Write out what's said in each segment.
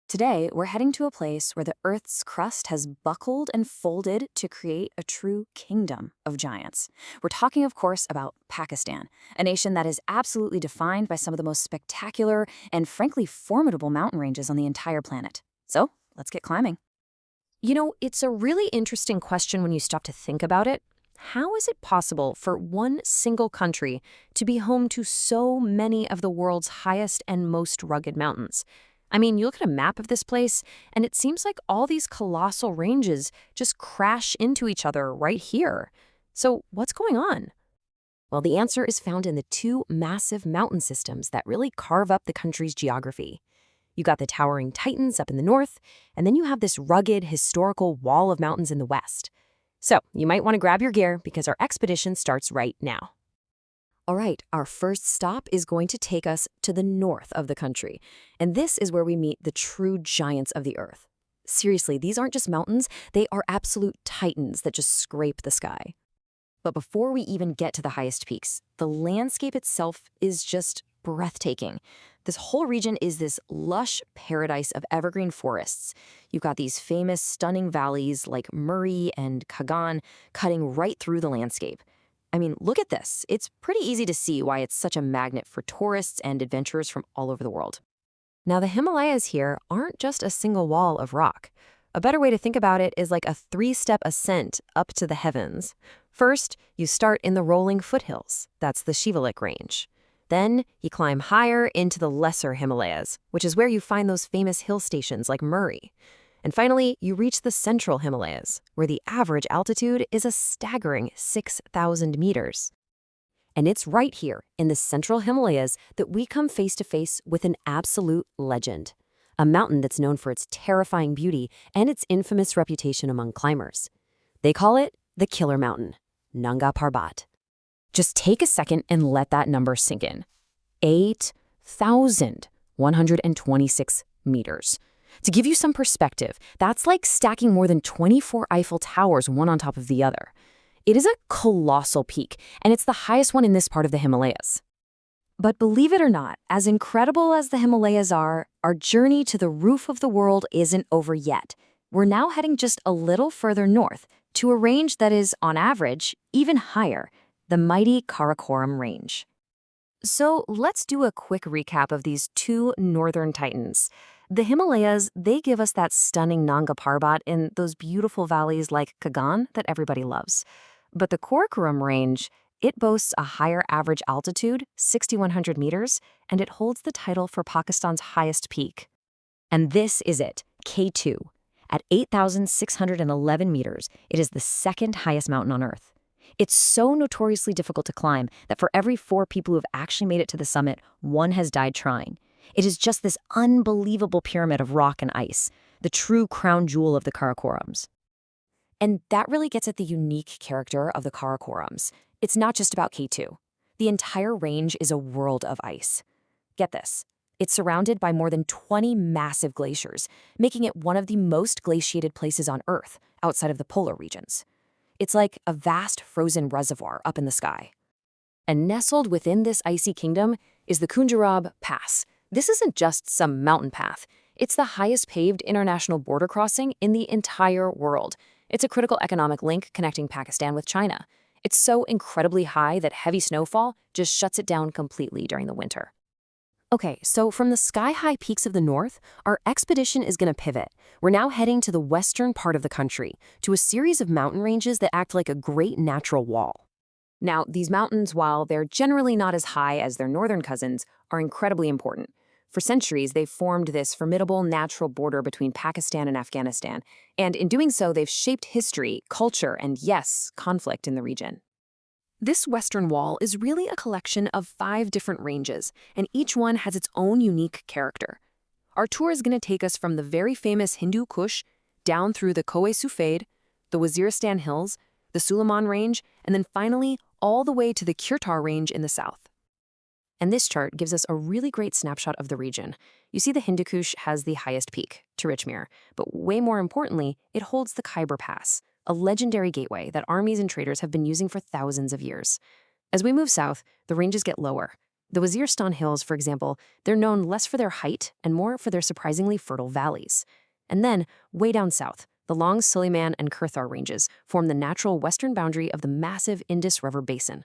Today, we're heading to a place where the Earth's crust has buckled and folded to create a true kingdom of giants. We're talking, of course, about Pakistan, a nation that is absolutely defined by some of the most spectacular and, frankly, formidable mountain ranges on the entire planet. So, let's get climbing. It's a really interesting question when you stop to think about it. How is it possible for one single country to be home to so many of the world's highest and most rugged mountains? I mean, you look at a map of this place, and it seems like all these colossal ranges just crash into each other right here. So, what's going on? Well, the answer is found in the two massive mountain systems that really carve up the country's geography. You got the towering Titans up in the north, and then you have this rugged, historical wall of mountains in the west. So, you might want to grab your gear because our expedition starts right now. All right, our first stop is going to take us to the north of the country, and this is where we meet the true giants of the earth. Seriously, these aren't just mountains, they are absolute titans that just scrape the sky. But before we even get to the highest peaks, the landscape itself is just breathtaking. This whole region is this lush paradise of evergreen forests. You've got these famous, stunning valleys like Murray and Kagan cutting right through the landscape. I mean, look at this. It's pretty easy to see why it's such a magnet for tourists and adventurers from all over the world. Now, the Himalayas here aren't just a single wall of rock. A better way to think about it is like a three-step ascent up to the heavens. First, you start in the rolling foothills. That's the Shivalik Range. Then, you climb higher into the lesser Himalayas, which is where you find those famous hill stations like Murray. And finally, you reach the central Himalayas, where the average altitude is a staggering 6,000 meters. And it's right here, in the central Himalayas, that we come face to face with an absolute legend. A mountain that's known for its terrifying beauty and its infamous reputation among climbers. They call it the Killer Mountain, Nanga Parbat. Just take a second and let that number sink in. 8,126 meters. To give you some perspective, that's like stacking more than 24 Eiffel Towers one on top of the other. It is a colossal peak, and it's the highest one in this part of the Himalayas. But believe it or not, as incredible as the Himalayas are, our journey to the roof of the world isn't over yet. We're now heading just a little further north to a range that is, on average, even higher, the mighty Karakoram Range. So let's do a quick recap of these two northern titans. The Himalayas, they give us that stunning Nanga Parbat in those beautiful valleys like Kagan that everybody loves. But the Karakoram Range, it boasts a higher average altitude, 6,100 meters, and it holds the title for Pakistan's highest peak. And this is it, K2. At 8,611 meters, it is the second highest mountain on Earth. It's so notoriously difficult to climb that for every 4 people who have actually made it to the summit, 1 has died trying. It is just this unbelievable pyramid of rock and ice, the true crown jewel of the Karakorams. And that really gets at the unique character of the Karakorams. It's not just about K2. The entire range is a world of ice. Get this. It's surrounded by more than 20 massive glaciers, making it one of the most glaciated places on Earth, outside of the polar regions. It's like a vast frozen reservoir up in the sky. And nestled within this icy kingdom is the Khunjerab Pass. This isn't just some mountain path. It's the highest paved international border crossing in the entire world. It's a critical economic link connecting Pakistan with China. It's so incredibly high that heavy snowfall just shuts it down completely during the winter. Okay, so from the sky-high peaks of the north, our expedition is going to pivot. We're now heading to the western part of the country, to a series of mountain ranges that act like a great natural wall. Now, these mountains, while they're generally not as high as their northern cousins, are incredibly important. For centuries, they've formed this formidable natural border between Pakistan and Afghanistan, and in doing so, they've shaped history, culture, and yes, conflict in the region. This western wall is really a collection of 5 different ranges, and each one has its own unique character. Our tour is going to take us from the very famous Hindu Kush down through the Kohe Sufeid, the Waziristan Hills, the Suleiman Range, and then finally all the way to the Kirtar Range in the south. And this chart gives us a really great snapshot of the region. You see the Hindu Kush has the highest peak, Tirachmere, but way more importantly, it holds the Khyber Pass, a legendary gateway that armies and traders have been using for thousands of years. As we move south, the ranges get lower. The Waziristan Hills, for example, they're known less for their height and more for their surprisingly fertile valleys. And then, way down south, the long Sulayman and Kurthar ranges form the natural western boundary of the massive Indus River basin.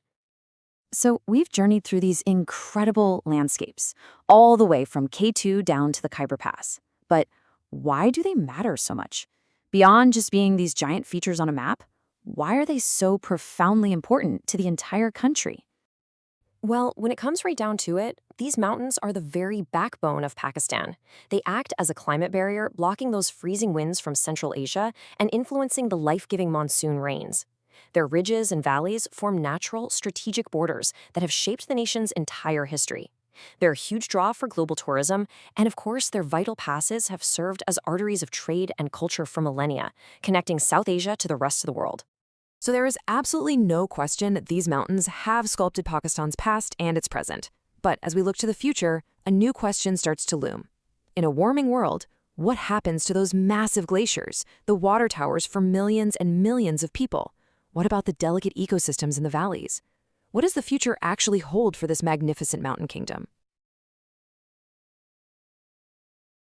So we've journeyed through these incredible landscapes, all the way from K2 down to the Khyber Pass. But why do they matter so much? Beyond just being these giant features on a map, why are they so profoundly important to the entire country? Well, when it comes right down to it, these mountains are the very backbone of Pakistan. They act as a climate barrier, blocking those freezing winds from Central Asia and influencing the life-giving monsoon rains. Their ridges and valleys form natural, strategic borders that have shaped the nation's entire history. They're a huge draw for global tourism, and of course, their vital passes have served as arteries of trade and culture for millennia, connecting South Asia to the rest of the world. So there is absolutely no question that these mountains have sculpted Pakistan's past and its present. But as we look to the future, a new question starts to loom. In a warming world, what happens to those massive glaciers, the water towers for millions and millions of people? What about the delicate ecosystems in the valleys? What does the future actually hold for this magnificent mountain kingdom?